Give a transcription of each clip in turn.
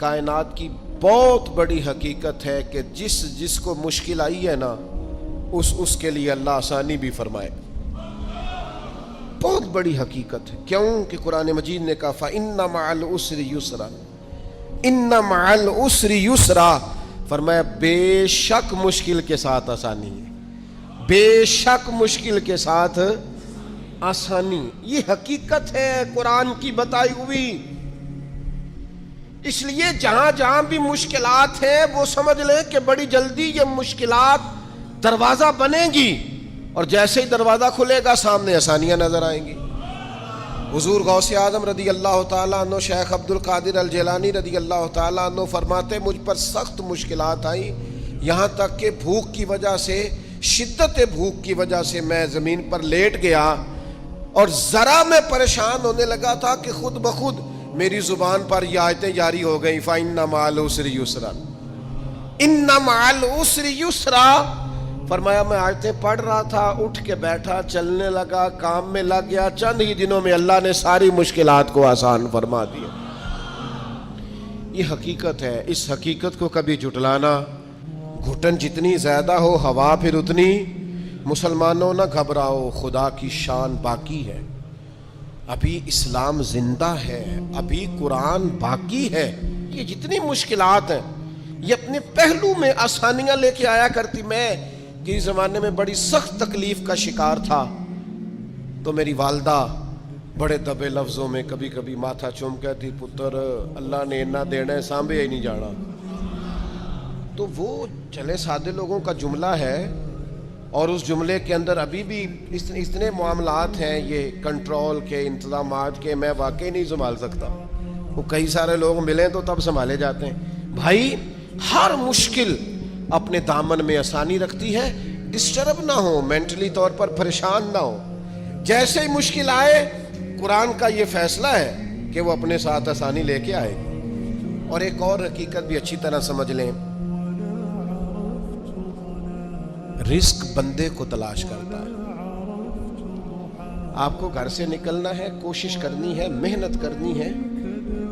کائنات کی بہت بڑی حقیقت ہے کہ جس کو مشکل آئی ہے نا اس کے لیے اللہ آسانی بھی فرمائے. بہت بڑی حقیقت ہے. کیوں کہ قرآن مجید نے کہا فَإِنَّ مَعَ الْعُسْرِ يُسْرًا إِنَّ مَعَ الْعُسْرِ يُسْرًا، فرمایا بے شک مشکل کے ساتھ آسانی ہے، بے شک مشکل کے ساتھ آسانی. یہ حقیقت ہے قرآن کی بتائی ہوئی. اس لیے جہاں جہاں بھی مشکلات ہیں وہ سمجھ لیں کہ بڑی جلدی یہ مشکلات دروازہ بنیں گی، اور جیسے ہی دروازہ کھلے گا سامنے آسانیاں نظر آئیں گی. حضور غوث اعظم رضی اللہ تعالیٰ عنہ، شیخ عبد القادر الجیلانی رضی اللہ تعالیٰ عنہ فرماتے مجھ پر سخت مشکلات آئیں، یہاں تک کہ بھوک کی وجہ سے، شدت بھوک کی وجہ سے میں زمین پر لیٹ گیا اور ذرا میں پریشان ہونے لگا تھا کہ خود بخود میری زبان پر یہ آیتیں جاری ہو گئیں فَإِنَّ مَعَ الْعُسْرِ يُسْرًا إِنَّ مَعَ الْعُسْرِ يُسْرًا. فرمایا میں آیتیں پڑھ رہا تھا، اٹھ کے بیٹھا، چلنے لگا، کام میں لگ گیا، چند ہی دنوں میں اللہ نے ساری مشکلات کو آسان فرما دیا. یہ حقیقت ہے. اس حقیقت کو کبھی جھٹلانا، گھٹن جتنی زیادہ ہو ہوا پھر اتنی. مسلمانوں نہ گھبراؤ، خدا کی شان باقی ہے، ابھی اسلام زندہ ہے، ابھی قرآن باقی ہے. یہ جتنی مشکلات ہیں یہ اپنے پہلو میں آسانیاں لے کے آیا کرتی. میں کسی زمانے میں بڑی سخت تکلیف کا شکار تھا تو میری والدہ بڑے دبے لفظوں میں کبھی کبھی ماتھا چوم کہتی پتر اللہ نے اتنا دینا ہے سانبے ہی نہیں جانا. تو وہ چلے سادے لوگوں کا جملہ ہے، اور اس جملے کے اندر ابھی بھی اتنے معاملات ہیں یہ کنٹرول کے، انتظامات کے، میں واقعی نہیں سنبھال سکتا. وہ کئی سارے لوگ ملیں تو تب سنبھالے جاتے ہیں. بھائی ہر مشکل اپنے دامن میں آسانی رکھتی ہے. ڈسٹرب نہ ہو، مینٹلی طور پر پریشان نہ ہو. جیسے ہی مشکل آئے قرآن کا یہ فیصلہ ہے کہ وہ اپنے ساتھ آسانی لے کے آئے گی. اور ایک اور حقیقت بھی اچھی طرح سمجھ لیں، رزق بندے کو تلاش کرتا ہے. آپ کو گھر سے نکلنا ہے، کوشش کرنی ہے، محنت کرنی ہے،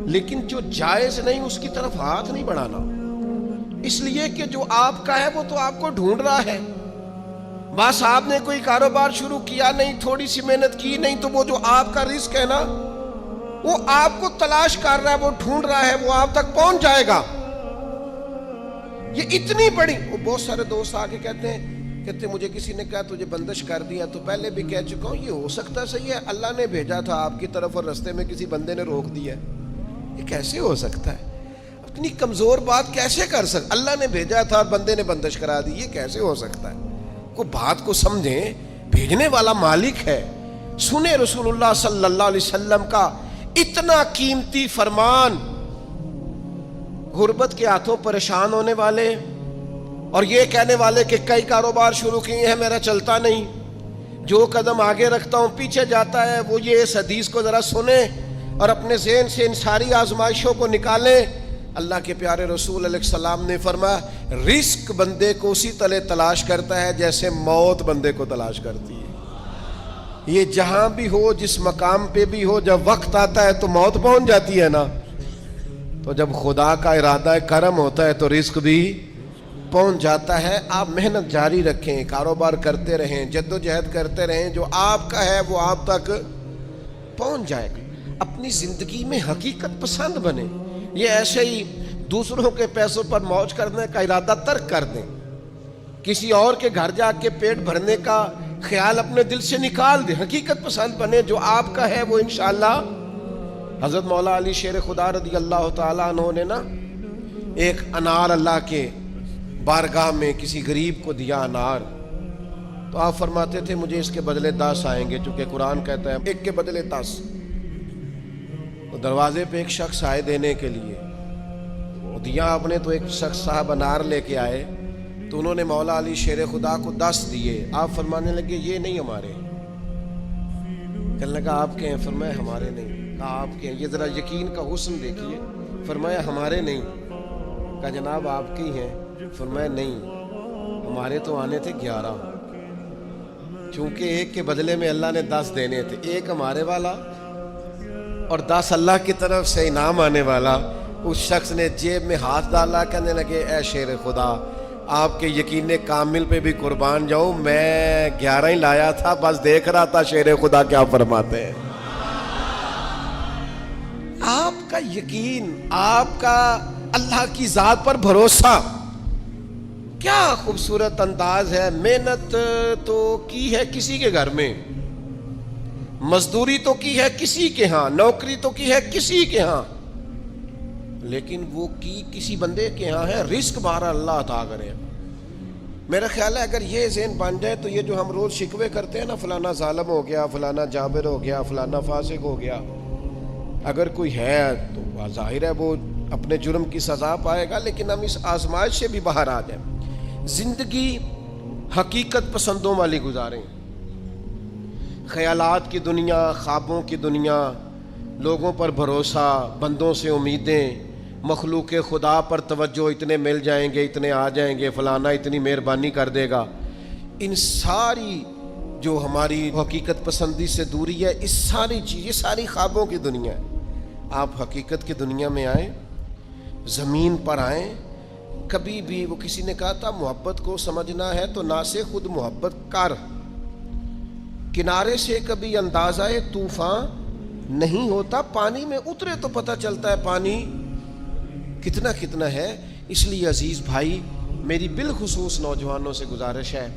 لیکن جو جائز نہیں اس کی طرف ہاتھ نہیں بڑھانا، اس لیے کہ جو آپ کا ہے وہ تو آپ کو ڈھونڈ رہا ہے. بس آپ نے کوئی کاروبار شروع کیا نہیں، تھوڑی سی محنت کی نہیں، تو وہ جو آپ کا رزق ہے نا وہ آپ کو تلاش کر رہا ہے، وہ ڈھونڈ رہا ہے، وہ آپ تک پہنچ جائے گا. یہ اتنی بڑی. وہ بہت سارے دوست آ کے کہتے مجھے کسی نے کہا تجھے بندش کر دیا، تو پہلے بھی کہہ چکا ہوں یہ ہو سکتا صحیح ہے اللہ نے بھیجا تھا آپ کی طرف اور رستے میں کسی بندے نے روک دیا. یہ کیسے ہو سکتا ہے؟ اتنی کمزور بات کیسے کر سکتا؟ اللہ نے بھیجا تھا اور بندے نے بندش کرا دی، یہ کیسے ہو سکتا ہے؟ کوئی بات کو سمجھیں، بھیجنے والا مالک ہے. سنیں رسول اللہ صلی اللہ علیہ وسلم کا اتنا قیمتی فرمان. غربت کے ہاتھوں پریشان ہونے والے اور یہ کہنے والے کہ کئی کاروبار شروع کیے ہیں میرا چلتا نہیں، جو قدم آگے رکھتا ہوں پیچھے جاتا ہے، وہ یہ اس حدیث کو ذرا سنیں اور اپنے ذہن سے ان ساری آزمائشوں کو نکالیں. اللہ کے پیارے رسول علیہ السلام نے فرمایا رزق بندے کو اسی طرح تلاش کرتا ہے جیسے موت بندے کو تلاش کرتی ہے. یہ جہاں بھی ہو، جس مقام پہ بھی ہو، جب وقت آتا ہے تو موت پہنچ جاتی ہے نا. تو جب خدا کا ارادہ کرم ہوتا ہے تو رزق بھی پہنچ جاتا ہے. آپ محنت جاری رکھیں، کاروبار کرتے رہیں، جد و جہد کرتے رہیں، جو آپ کا ہے وہ آپ تک پہنچ جائے گا. اپنی زندگی میں حقیقت پسند بنے. یہ ایسے ہی دوسروں کے پیسوں پر موج کرنے کا ارادہ ترک کر دیں، کسی اور کے گھر جا کے پیٹ بھرنے کا خیال اپنے دل سے نکال دیں. حقیقت پسند بنے، جو آپ کا ہے وہ انشاءاللہ. حضرت مولا علی شیر خدا رضی اللہ تعالیٰ عنہ نے نا ایک انار اللہ کے بارگاہ میں کسی غریب کو دیا انار، تو آپ فرماتے تھے مجھے اس کے بدلے 10 آئیں گے، چونکہ قرآن کہتا ہے ایک کے بدلے 10. تو دروازے پہ ایک شخص آئے دینے کے لیے، وہ دیا آپ نے، تو ایک شخص صاحب انار لے کے آئے تو انہوں نے مولا علی شیر خدا کو 10 دیے. آپ فرمانے لگے یہ نہیں ہمارے. کہنے لگا آپ کے ہیں؟ فرمایا ہمارے نہیں. کہا آپ کے ہیں؟ یہ ذرا یقین کا حسن دیکھیے. فرمایا ہمارے نہیں. کہا جناب آپ کی ہیں؟ فرمایا نہیں، ہمارے تو آنے تھے 11. چونکہ ایک کے بدلے میں اللہ نے 10 دینے تھے، ایک ہمارے والا اور 10 اللہ کی طرف سے انعام آنے والا. اس شخص نے جیب میں ہاتھ ڈالا, کہنے لگے اے شیر خدا, آپ کے یقین کامل پہ بھی قربان جاؤں, میں 11 ہی لایا تھا, بس دیکھ رہا تھا شیر خدا کیا فرماتے ہیں. آپ کا یقین, آپ کا اللہ کی ذات پر بھروسہ, کیا خوبصورت انداز ہے. محنت تو کی ہے کسی کے گھر میں, مزدوری تو کی ہے کسی کے ہاں, نوکری تو کی ہے کسی کے ہاں, لیکن وہ کی کسی بندے کے ہاں ہے, رزق بارہ اللہ عطا کرے. میرا خیال ہے اگر یہ ذہن بن جائے تو یہ جو ہم روز شکوے کرتے ہیں نا, فلانا ظالم ہو گیا, فلانا جابر ہو گیا, فلانا فاسق ہو گیا, اگر کوئی ہے تو ظاہر ہے وہ اپنے جرم کی سزا پائے گا, لیکن ہم اس آزمائش سے بھی باہر آ جائیں. زندگی حقیقت پسندوں والی گزاریں. خیالات کی دنیا, خوابوں کی دنیا, لوگوں پر بھروسہ, بندوں سے امیدیں, مخلوق خدا پر توجہ, اتنے مل جائیں گے, اتنے آ جائیں گے, فلانا اتنی مہربانی کر دے گا. ان ساری جو ہماری حقیقت پسندی سے دوری ہے, اس ساری چیز, یہ ساری خوابوں کی دنیا ہے. آپ حقیقت کی دنیا میں آئیں, زمین پر آئیں. کبھی بھی وہ کسی نے کہا تھا محبت کو سمجھنا ہے تو نہ سے خود محبت کر, کنارے سے کبھی اندازہ طوفان نہیں ہوتا, پانی میں اترے تو پتہ چلتا ہے پانی کتنا کتنا ہے. اس لیے عزیز بھائی, میری بالخصوص نوجوانوں سے گزارش ہے,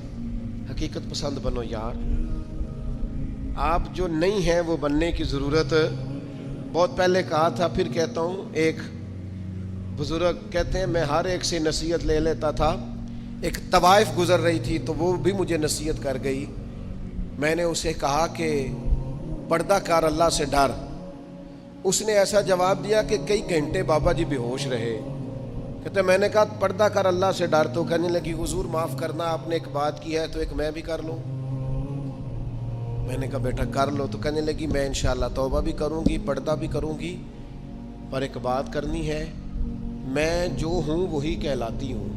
حقیقت پسند بنو یار. آپ جو نہیں ہیں وہ بننے کی ضرورت, بہت پہلے کہا تھا پھر کہتا ہوں. ایک بزرگ کہتے ہیں میں ہر ایک سے نصیحت لے لیتا تھا. ایک طوائف گزر رہی تھی تو وہ بھی مجھے نصیحت کر گئی. میں نے اسے کہا کہ پردہ کار اللہ سے ڈر. اس نے ایسا جواب دیا کہ کئی گھنٹے بابا جی بے ہوش رہے. کہتے میں نے کہا پردہ کر اللہ سے ڈر, تو کہنے لگی حضور معاف کرنا, آپ نے ایک بات کی ہے تو ایک میں بھی کر لوں. میں نے کہا بیٹا کر لو. تو کہنے لگی میں انشاءاللہ توبہ بھی کروں گی, پردہ بھی کروں گی, پر ایک بات کرنی ہے, میں جو ہوں وہی کہلاتی ہوں.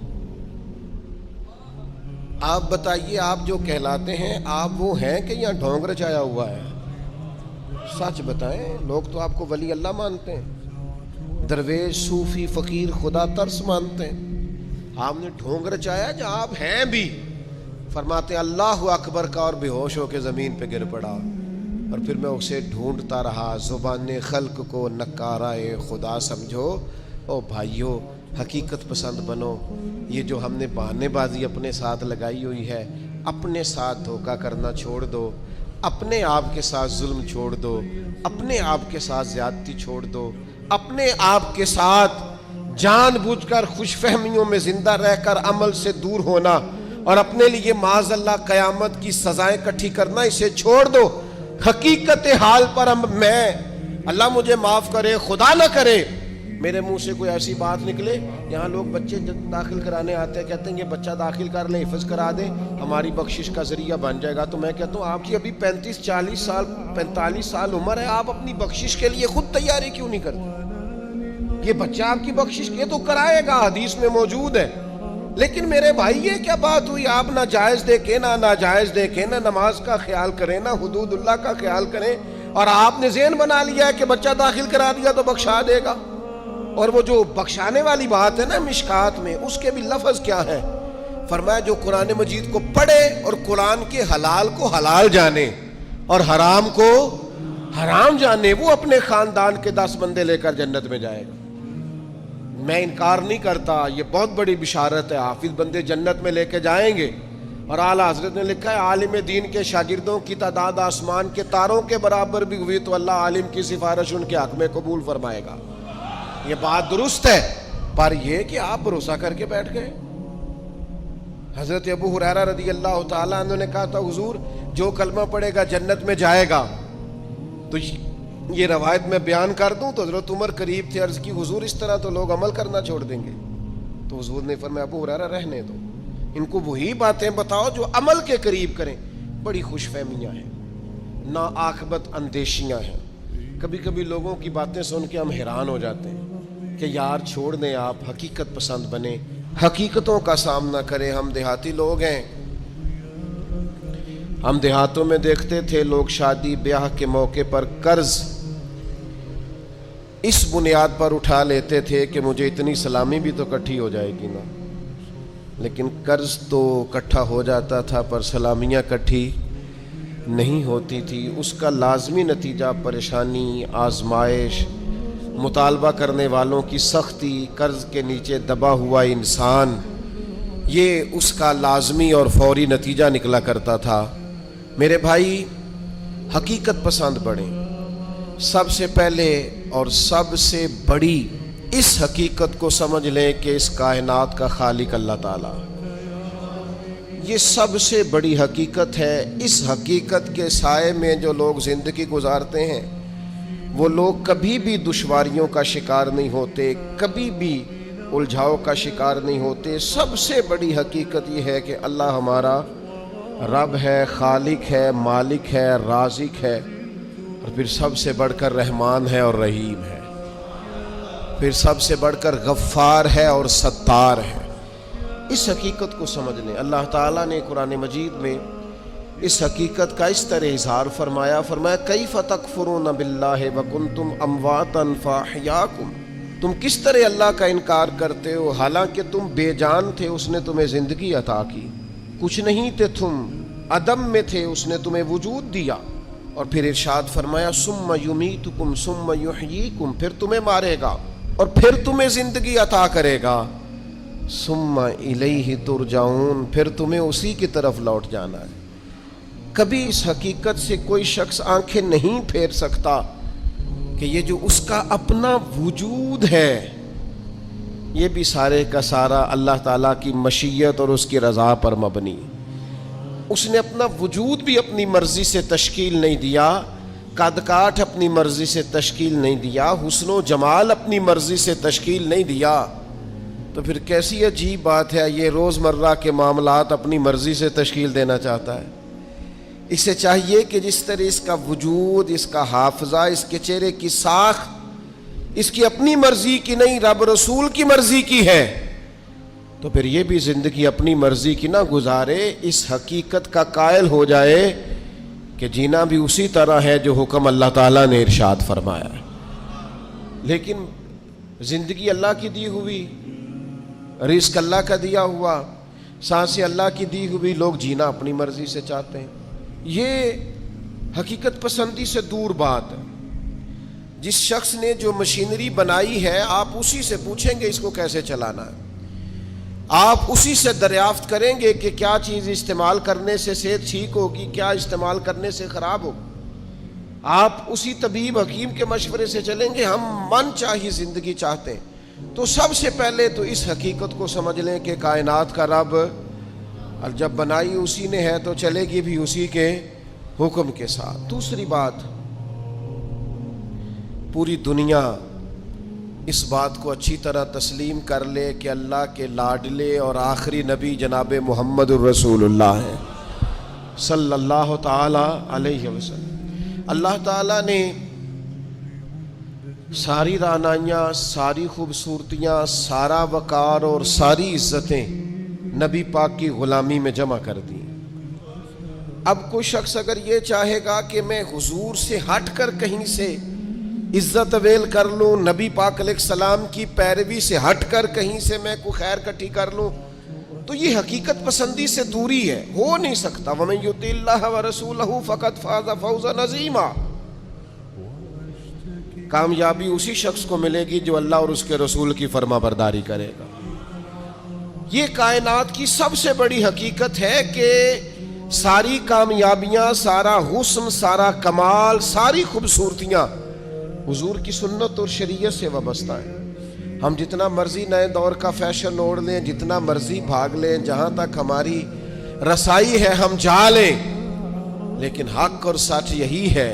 آپ بتائیے آپ جو کہلاتے ہیں آپ وہ ہیں کہ یہاں ڈھونگ رچایا ہوا ہے؟ سچ بتائیں, لوگ تو آپ کو ولی اللہ مانتے ہیں, درویش, صوفی, فقیر, خدا ترس مانتے ہیں. آپ نے ڈھونگ رچایا جو آپ ہیں بھی. فرماتے اللہ اکبر کا اور بے ہوش ہو کے زمین پہ گر پڑا, اور پھر میں اسے ڈھونڈتا رہا. زبان خلق کو نکارہ خدا سمجھو. او بھائیو, حقیقت پسند بنو. یہ جو ہم نے بہانے بازی اپنے ساتھ لگائی ہوئی ہے, اپنے ساتھ دھوکہ کرنا چھوڑ دو, اپنے آپ کے ساتھ ظلم چھوڑ دو, اپنے آپ کے ساتھ زیادتی چھوڑ دو, اپنے آپ کے ساتھ جان بوجھ کر خوش فہمیوں میں زندہ رہ کر عمل سے دور ہونا اور اپنے لیے معاذ اللہ قیامت کی سزائیں اکٹھی کرنا, اسے چھوڑ دو. حقیقت حال پر میں, اللہ مجھے معاف کرے, خدا نہ کرے میرے منہ سے کوئی ایسی بات نکلے. یہاں لوگ بچے داخل کرانے آتے ہیں, کہتے ہیں یہ بچہ داخل کر لیں, حفظ کرا دیں, ہماری بخشش کا ذریعہ بن جائے گا. تو میں کہتا ہوں آپ کی ابھی 35-40 سال 45 سال عمر ہے, آپ اپنی بخشش کے لیے خود تیاری کیوں نہیں کرتے؟ یہ بچہ آپ کی بخشش کے تو کرائے گا, حدیث میں موجود ہے. لیکن میرے بھائی یہ کیا بات ہوئی, آپ نہ جائز دیکھیں نہ ناجائز دیکھیں, نہ نماز کا خیال کریں نہ حدود اللہ کا خیال کریں, اور آپ نے ذہن بنا لیا ہے کہ بچہ داخل کرا دیا تو بخشا دے گا. اور وہ جو بخشانے والی بات ہے نا مشکات میں, اس کے بھی لفظ کیا ہے؟ فرمایا جو قرآن مجید کو پڑھے اور قرآن کے حلال کو حلال جانے اور حرام کو حرام جانے, وہ اپنے خاندان کے 10 بندے لے کر جنت میں جائے گا. میں انکار نہیں کرتا, یہ بہت بڑی بشارت ہے, حافظ بندے جنت میں لے کے جائیں گے. اور اعلیٰ حضرت نے لکھا ہے عالم دین کے شاگردوں کی تعداد آسمان کے تاروں کے برابر بھی ہوئی تو اللہ عالم کی سفارش ان کے حق میں قبول فرمائے گا. یہ بات درست ہے, پر یہ کہ آپ بھروسہ کر کے بیٹھ گئے. حضرت ابو ہریرہ رضی اللہ تعالیٰ عنہ نے کہا تھا حضور جو کلمہ پڑھے گا جنت میں جائے گا. تو یہ روایت میں بیان کر دوں تو حضرت عمر قریب تھے, عرض کی حضور اس طرح تو لوگ عمل کرنا چھوڑ دیں گے. تو حضور نے فرمایا ابو ہریرہ رہنے دو, ان کو وہی باتیں بتاؤ جو عمل کے قریب کریں. بڑی خوش فہمیاں ہیں, نا عاقبت اندیشیاں ہیں. کبھی کبھی لوگوں کی باتیں سن کے ہم حیران ہو جاتے ہیں کہ یار چھوڑ دیں, آپ حقیقت پسند بنیں, حقیقتوں کا سامنا کریں. ہم دیہاتی لوگ ہیں, ہم دیہاتوں میں دیکھتے تھے لوگ شادی بیاہ کے موقع پر قرض اس بنیاد پر اٹھا لیتے تھے کہ مجھے اتنی سلامی بھی تو اکٹھی ہو جائے گی نا، لیکن قرض تو اکٹھا ہو جاتا تھا پر سلامیاں اکٹھی نہیں ہوتی تھی۔ اس کا لازمی نتیجہ پریشانی، آزمائش، مطالبہ کرنے والوں کی سختی، قرض کے نیچے دبا ہوا انسان، یہ اس کا لازمی اور فوری نتیجہ نکلا کرتا تھا۔ میرے بھائی، حقیقت پسند بڑھیں۔ سب سے پہلے اور سب سے بڑی اس حقیقت کو سمجھ لیں کہ اس کائنات کا خالق اللہ تعالیٰ، یہ سب سے بڑی حقیقت ہے۔ اس حقیقت کے سائے میں جو لوگ زندگی گزارتے ہیں وہ لوگ کبھی بھی دشواریوں کا شکار نہیں ہوتے، کبھی بھی الجھاؤ کا شکار نہیں ہوتے۔ سب سے بڑی حقیقت یہ ہے کہ اللہ ہمارا رب ہے، خالق ہے، مالک ہے، رازق ہے، اور پھر سب سے بڑھ کر رحمان ہے اور رحیم ہے، پھر سب سے بڑھ کر غفار ہے اور ستار ہے۔ اس حقیقت کو سمجھ لیں۔ اللہ تعالیٰ نے قرآن مجید میں اس حقیقت کا اس طرح اظہار فرمایا، کیف تکفرون باللہ وکنتم امواتا فاحیاکم، تم کس طرح اللہ کا انکار کرتے ہو حالانکہ تم بے جان تھے، اس نے تمہیں زندگی عطا کی، کچھ نہیں تھے تم، عدم میں تھے، اس نے تمہیں وجود دیا، اور پھر ارشاد فرمایا ثم یمیتکم ثم یحییکم، پھر تمہیں مارے گا اور پھر تمہیں زندگی عطا کرے گا، ثم الیہ ترجعون، پھر تمہیں اسی کی طرف لوٹ جانا ہے۔ کبھی اس حقیقت سے کوئی شخص آنکھیں نہیں پھیر سکتا کہ یہ جو اس کا اپنا وجود ہے یہ بھی سارے کا سارا اللہ تعالیٰ کی مشیت اور اس کی رضا پر مبنی۔ اس نے اپنا وجود بھی اپنی مرضی سے تشکیل نہیں دیا، قد کاٹ اپنی مرضی سے تشکیل نہیں دیا، حسن و جمال اپنی مرضی سے تشکیل نہیں دیا، تو پھر کیسی عجیب بات ہے یہ روزمرہ کے معاملات اپنی مرضی سے تشکیل دینا چاہتا ہے۔ اسے چاہیے کہ جس طرح اس کا وجود، اس کا حافظہ، اس کے چہرے کی ساخت اس کی اپنی مرضی کی نہیں، رب رسول کی مرضی کی ہے، تو پھر یہ بھی زندگی اپنی مرضی کی نہ گزارے، اس حقیقت کا قائل ہو جائے کہ جینا بھی اسی طرح ہے جو حکم اللہ تعالیٰ نے ارشاد فرمایا ہے۔ لیکن زندگی اللہ کی دی ہوئی، رزق اللہ کا دیا ہوا، سانسیں اللہ کی دی ہوئی، لوگ جینا اپنی مرضی سے چاہتے ہیں۔ یہ حقیقت پسندی سے دور بات ہے۔ جس شخص نے جو مشینری بنائی ہے آپ اسی سے پوچھیں گے اس کو کیسے چلانا ہے، آپ اسی سے دریافت کریں گے کہ کیا چیز استعمال کرنے سے صحت ٹھیک ہوگی، کیا استعمال کرنے سے خراب ہوگی، آپ اسی طبیب حکیم کے مشورے سے چلیں گے۔ ہم من چاہی زندگی چاہتے ہیں تو سب سے پہلے تو اس حقیقت کو سمجھ لیں کہ کائنات کا رب، اور جب بنائی اسی نے ہے تو چلے گی بھی اسی کے حکم کے ساتھ۔ دوسری بات، پوری دنیا اس بات کو اچھی طرح تسلیم کر لے کہ اللہ کے لاڈلے اور آخری نبی جناب محمد الرسول اللہ ہیں صلی اللہ تعالی علیہ وسلم۔ اللہ تعالیٰ نے ساری رعنائیاں، ساری خوبصورتیاں، سارا وقار اور ساری عزتیں نبی پاک کی غلامی میں جمع کر دی۔ اب کوئی شخص اگر یہ چاہے گا کہ میں حضور سے ہٹ کر کہیں سے عزت اویل کر لوں، نبی پاک علیہ السلام کی پیروی سے ہٹ کر کہیں سے میں کوئی خیر کٹھی کر لوں، تو یہ حقیقت پسندی سے دوری ہے، ہو نہیں سکتا۔ وَمَن يُطِعِ اللَّهَ وَرَسُولَهُ فَقَدْ فَازَ فَوْزًا عَظِيمًا۔ کامیابی اسی شخص کو ملے گی جو اللہ اور اس کے رسول کی فرما برداری کرے گا۔ یہ کائنات کی سب سے بڑی حقیقت ہے کہ ساری کامیابیاں، سارا حسن، سارا کمال، ساری خوبصورتیاں حضور کی سنت اور شریعت سے وابستہ ہیں۔ ہم جتنا مرضی نئے دور کا فیشن اوڑھ لیں، جتنا مرضی بھاگ لیں، جہاں تک ہماری رسائی ہے ہم جا لیں، لیکن حق اور سچ یہی ہے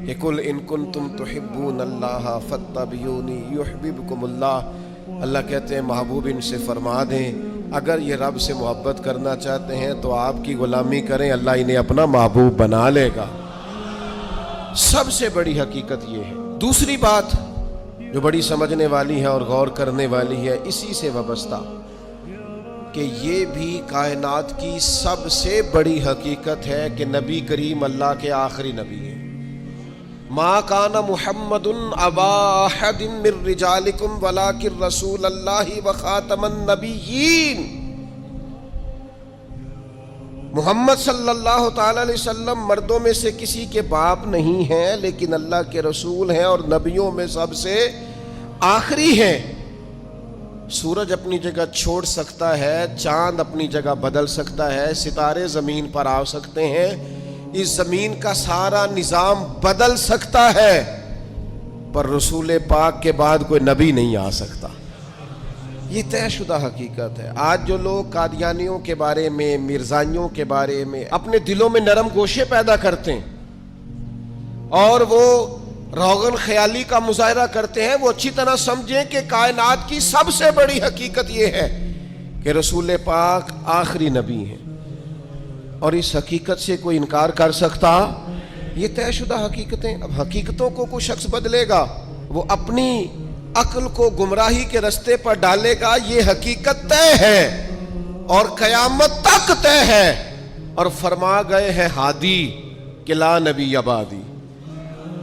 کہ قُلْ إِن كُنتُمْ تُحِبُّونَ اللَّهَ فَاتَّبِعُونِي يُحْبِبْكُمُ اللَّهُ۔ اللہ کہتے ہیں محبوب ان سے فرما دیں اگر یہ رب سے محبت کرنا چاہتے ہیں تو آپ کی غلامی کریں، اللہ انہیں اپنا محبوب بنا لے گا۔ سب سے بڑی حقیقت یہ ہے۔ دوسری بات جو بڑی سمجھنے والی ہے اور غور کرنے والی ہے، اسی سے وابستہ، کہ یہ بھی کائنات کی سب سے بڑی حقیقت ہے کہ نبی کریم اللہ کے آخری نبی ہیں۔ ما کان محمد ابا احد من رجالکم ولکن رسول اللہ وخاتم النبیین. محمد صلی اللہ تعالی علیہ وسلم مردوں میں سے کسی کے باپ نہیں ہیں لیکن اللہ کے رسول ہیں اور نبیوں میں سب سے آخری ہیں. سورج اپنی جگہ چھوڑ سکتا ہے، چاند اپنی جگہ بدل سکتا ہے، ستارے زمین پر آ سکتے ہیں، اس زمین کا سارا نظام بدل سکتا ہے، پر رسول پاک کے بعد کوئی نبی نہیں آ سکتا. یہ طے شدہ حقیقت ہے. آج جو لوگ قادیانیوں کے بارے میں، مرزائیوں کے بارے میں اپنے دلوں میں نرم گوشے پیدا کرتے ہیں اور وہ روغن خیالی کا مظاہرہ کرتے ہیں، وہ اچھی طرح سمجھیں کہ کائنات کی سب سے بڑی حقیقت یہ ہے کہ رسول پاک آخری نبی ہیں، اور اس حقیقت سے کوئی انکار کر سکتا؟ یہ طے شدہ حقیقتیں. اب حقیقتوں کو کوئی شخص بدلے گا، وہ اپنی عقل کو گمراہی کے رستے پر ڈالے گا. یہ حقیقت طے ہے اور قیامت تک طے ہے. اور فرما گئے ہیں ہادی کہ لا نبی بعدی،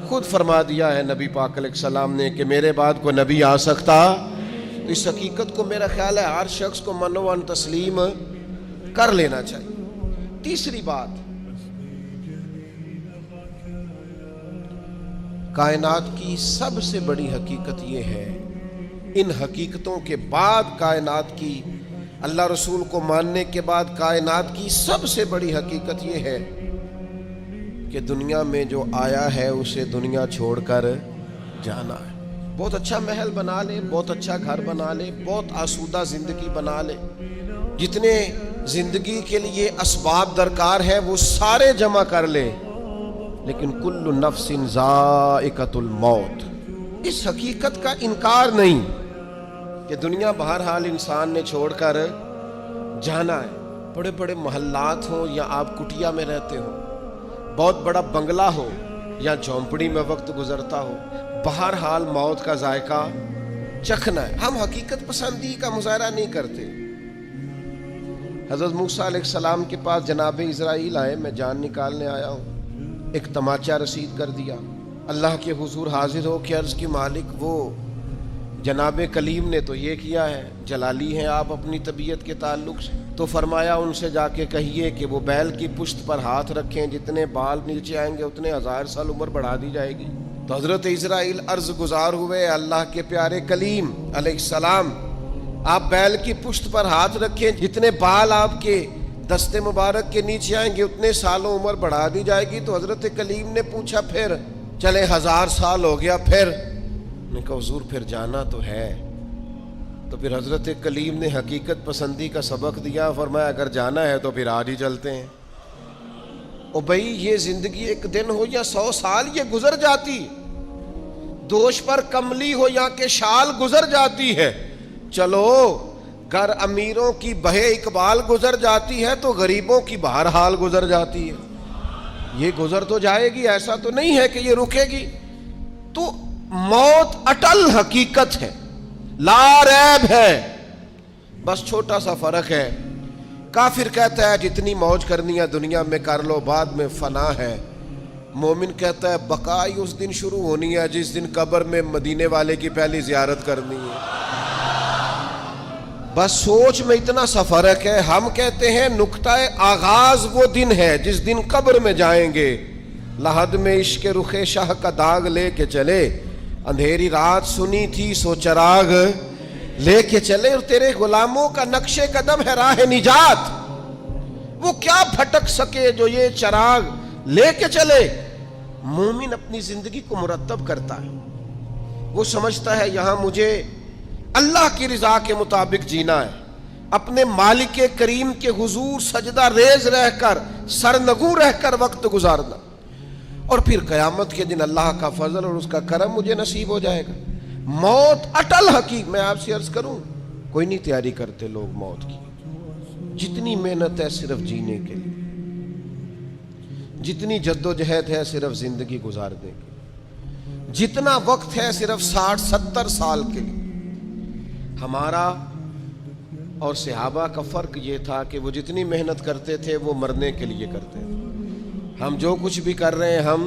خود فرما دیا ہے نبی پاک علیہ السلام نے کہ میرے بعد کوئی نبی آ سکتا. تو اس حقیقت کو میرا خیال ہے ہر شخص کو منوان تسلیم کر لینا چاہیے. تیسری بات، کائنات کی سب سے بڑی حقیقت یہ ہے، ان حقیقتوں کے بعد کائنات کی، اللہ رسول کو ماننے کے بعد کائنات کی سب سے بڑی حقیقت یہ ہے کہ دنیا میں جو آیا ہے اسے دنیا چھوڑ کر جانا ہے. بہت اچھا محل بنا لے، بہت اچھا گھر بنا لے، بہت آسودہ زندگی بنا لے، جتنے زندگی کے لیے اسباب درکار ہیں وہ سارے جمع کر لے، لیکن کل نفس ذائقۃ الموت. اس حقیقت کا انکار نہیں کہ دنیا بہرحال انسان نے چھوڑ کر جانا ہے. بڑے بڑے محلات ہوں یا آپ کٹیا میں رہتے ہو، بہت بڑا بنگلہ ہو یا جھونپڑی میں وقت گزرتا ہو، بہرحال موت کا ذائقہ چکھنا ہے. ہم حقیقت پسندی کا مظاہرہ نہیں کرتے. حضرت موسیٰ علیہ السلام کے پاس جناب اسرائیل آئے، میں جان نکالنے آیا ہوں، ایک تماچا رسید کر دیا. اللہ کے حضور حاضر ہو کے عرض کی مالک وہ جناب کلیم نے تو یہ کیا ہے، جلالی ہیں آپ اپنی طبیعت کے تعلق سے. تو فرمایا ان سے جا کے کہیے کہ وہ بیل کی پشت پر ہاتھ رکھیں، جتنے بال نیچے آئیں گے اتنے 1000 سال عمر بڑھا دی جائے گی. تو حضرت اسرائیل عرض گزار ہوئے، اللہ کے پیارے کلیم علیہ السلام آپ بیل کی پشت پر ہاتھ رکھیں، جتنے بال آپ کے دست مبارک کے نیچے آئیں گے اتنے سالوں عمر بڑھا دی جائے گی. تو حضرت کلیم نے پوچھا پھر چلے 1000 سال ہو گیا پھر؟ نے کہا حضور پھر جانا تو ہے. تو پھر حضرت کلیم نے حقیقت پسندی کا سبق دیا، فرمایا اگر جانا ہے تو پھر آج ہی چلتے ہیں. او بھائی یہ زندگی ایک دن ہو یا 100 سال یہ گزر جاتی، دوش پر کملی ہو یا کہ شال گزر جاتی ہے. چلو گر امیروں کی بہے اقبال گزر جاتی ہے تو غریبوں کی بہرحال گزر جاتی ہے. یہ گزر تو جائے گی، ایسا تو نہیں ہے کہ یہ رکے گی. تو موت اٹل حقیقت ہے، لا ریب ہے. بس چھوٹا سا فرق ہے، کافر کہتا ہے جتنی موج کرنی ہے دنیا میں کر لو، بعد میں فنا ہے. مومن کہتا ہے بقائی اس دن شروع ہونی ہے جس دن قبر میں مدینے والے کی پہلی زیارت کرنی ہے. بس سوچ میں اتنا سا فرق ہے. ہم کہتے ہیں نقطہ آغاز وہ دن ہے جس دن قبر میں جائیں گے، لحد میں عشق رخ شاہ کا داغ لے کے چلے، اندھیری رات سنی تھی سو چراغ لے کے چلے. اور تیرے غلاموں کا نقش قدم ہے راہ نجات، وہ کیا بھٹک سکے جو یہ چراغ لے کے چلے. مومن اپنی زندگی کو مرتب کرتا ہے، وہ سمجھتا ہے یہاں مجھے اللہ کی رضا کے مطابق جینا ہے، اپنے مالک کریم کے حضور سجدہ ریز رہ کر، سرنگوں رہ کر وقت گزارنا، اور پھر قیامت کے دن اللہ کا فضل اور اس کا کرم مجھے نصیب ہو جائے گا. موت اٹل حقیقت. میں آپ سے عرض کروں، کوئی نہیں تیاری کرتے لوگ موت کی. جتنی محنت ہے صرف جینے کے لیے، جتنی جد و جہد ہے صرف زندگی گزارنے کی، جتنا وقت ہے صرف 60-70 سال کے لیے. ہمارا اور صحابہ کا فرق یہ تھا کہ وہ جتنی محنت کرتے تھے وہ مرنے کے لیے کرتے تھے. ہم جو کچھ بھی کر رہے ہیں ہم